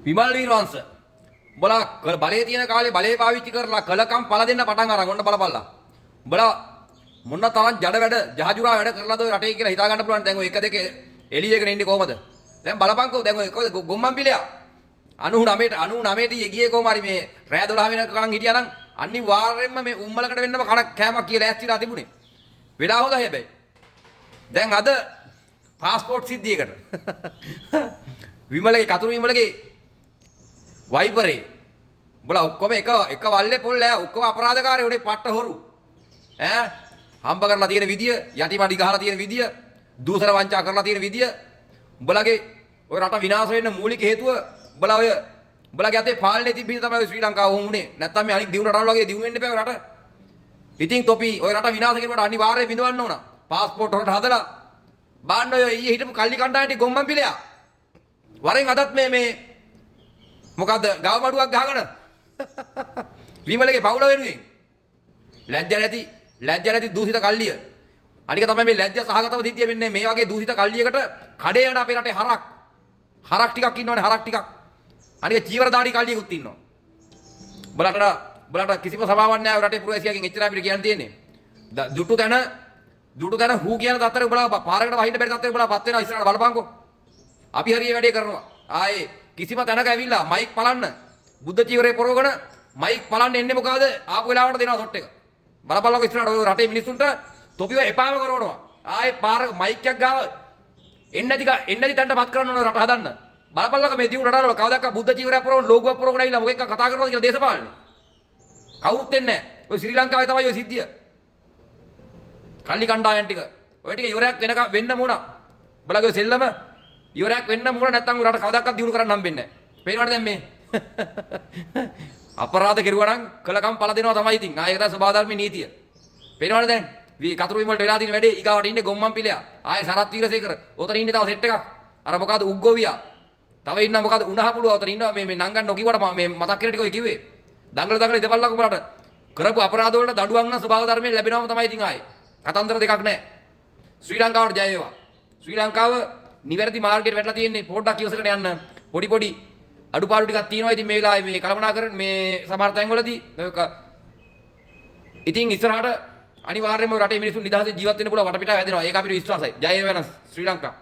විමල් වීරවංශ උඹලා බලේ තියෙන කාලේ බලේ පාවිච්චි කරලා කලකම් පළ දෙන්න පටන් අරන් ඔන්න බලපල්ලා. උඹලා මොන තරම් ජඩ වැඩ ජහජුරා වැඩ කරලාද ඔය රටේ කියලා හිතා ගන්න පුළුවන්. දැන් ඔය 1 2 එළියගෙන ඉන්නේ කොහමද? දැන් බලපංකෝ දැන් ඔය ගොම්මන් පිළයා 99ට ගියේ කොහම හරි මේ රෑ 12 වෙනකන් හිටියා නම් අනිවාර්යෙන්ම මේ උම්මලකට වෙන්නම කෑමක් කියලා ඈස්තිලා තිබුණේ. වෙලා හොදා හැබැයි. දැන් අද පාස්පෝර්ට් සිද්ධියකට විමලගේ කතුරු විමලගේ වයිපරේ උඹලා ඔක්කොම එක වල්ලේ පොල් ඈ ඔක්කොම අපරාධකාරයෝ උනේ පට්ට හොරු ඈ හම්බ කරලා තියෙන විදිය යටිමඩි ගහලා තියෙන විදිය දූෂණ වංචා කරලා තියෙන විදිය උඹලගේ ඔය රට විනාශ වෙන්න මූලික හේතුව උඹලගේ අතේ පාලනේ තිබ්බ හින්දා තමයි ශ්‍රී ලංකාව වුනේ නැත්තම් මේ අනික් දියුණු රටවල් වගේ දියුණු වෙන්න බෑ රට. ඉතින් තොපි ඔය රට විනාශ කරනකොට අනිවාර්යයෙන් විඳවන්න ඕන. පාස්පෝර්ට් වලට හදලා බාන්න ඔය ඊයේ හිටපු කල්ලි කණ්ඩායමේ ගොම්මන් පිළයා වරෙන් අදත් මේ මොකද්ද ගව මඩුවක් ගහගෙන විමලගේ පවුල වෙනුවෙන් ලැජ්ජ නැති දූෂිත කල්ලිය. අනික තමයි මේ ලැජ්ජ සහගතව සිද්ධිය වෙන්නේ මේ වගේ දූෂිත කල්ලියකට කඩේ යන අපේ රටේ හරක් ටිකක් ඉන්නවනේ හරක් ටිකක්. අනික චීවර දාඩි කල්ලියකුත් ඉන්නවා. බලට කිසිම සභාවක් නැහැ රටේ පුරවැසියාගෙන් එච්චර අපිට කියන්න තියෙන්නේ. දුටු තැන හූ කියන තත්ත්වෙ උඹලා පාරකට වහින්න බැරි තත්ත්වෙ උඹලා පත් වෙනවා ඉස්සරහට බලපංකෝ. අපි හරිය වැඩේ කරනවා. ආයේ කිසිම තැනක ඇවිල්ලා මයික් පලන්න බුද්ධ චීවරේ පොරවගෙන මයික් පලන්න එන්නේ මොකද ආපු වෙලාවට දෙනවා සොට් එක. බලපල්ලකෝ ඉස්සරහට ඔය රටේ මිනිස්සුන්ට තොපිව එපාම කරවනවා. ආයේ පාර මයික් එකක් ගාව එන්නදි තැනට පත් කරන්න ඕන රට හදන්න. බලපල්ලකෝ මේ දියුණු රටවල කවදාක බුද්ධ චීවරයක් පොරවන ලෝගුවක් පොරවගෙන ඇවිල්ලා මොකෙක් කතා කරනවද කියලා දේශපාලනේ. කවුරුත් දෙන්නේ නැහැ. ඔය ශ්‍රී ලංකාවේ තමයි ඔය සිද්ධිය. කල්ලි කණ්ඩායම් ටික ඔය ටික ඉවරයක් වෙන්න ඕන. බලගේ සෙල්ලම ඉවරයක් වෙන්න ඕන නැත්නම් රට කවදාකවත් දියුණු කරන්න හම්බෙන්නේ නැහැ. පේනවද දැන් මේ? අපරාධ කෙරුවා නම් කලකම් පළ දෙනවා තමයි ඉතින්. ආයෙක තමයි සබාධර්මී නීතිය. පේනවද දැන්? කතුරු විමලට වෙලා තියෙන වැඩේ ඊගාවට ඉන්නේ ගොම්මන් පිළයා. ආයෙ සරත් වීරසේකර. උතන ඉන්නේ තව සෙට් එකක්. අර මොකද උග්ගෝවියා. තව ඉන්න මොකද උණහපුළුව උතන ඉන්නවා මේ නංගන් නොකියවට මේ මතක් කරලා ටික ඔය කිව්වේ. දඟල ඉදපල්ලක උඹලට කරපු අපරාධ වලට දඬුවම් නම් සබාධර්මයෙන් ලැබෙනවම තමයි ඉතින් ආයෙ. කතන්දර දෙකක් නැහැ. ශ්‍රී ලංකාවට ජය වේවා. ශ්‍රී ලංකාව නිවැරදි මාර්ගයට වැටලා තියෙන්නේ පොඩ්ඩක් ඉවසකට යන්න. පොඩි අඩුපාඩු ටිකක් තියෙනවා. ඉතින් මේ වෙලාවේ මේ කල්පනා කරන මේ සමහර තැන්වලදී ඉතින් ඉස්සරහට අනිවාර්යයෙන්ම රටේ මිනිස්සුන් නිදහසේ ජීවත් වෙන්න පුළුවන් වටපිටාව හැදෙනවා. ඒක අපිට විශ්වාසයි. ජය වේවා ශ්‍රී ලංකාව.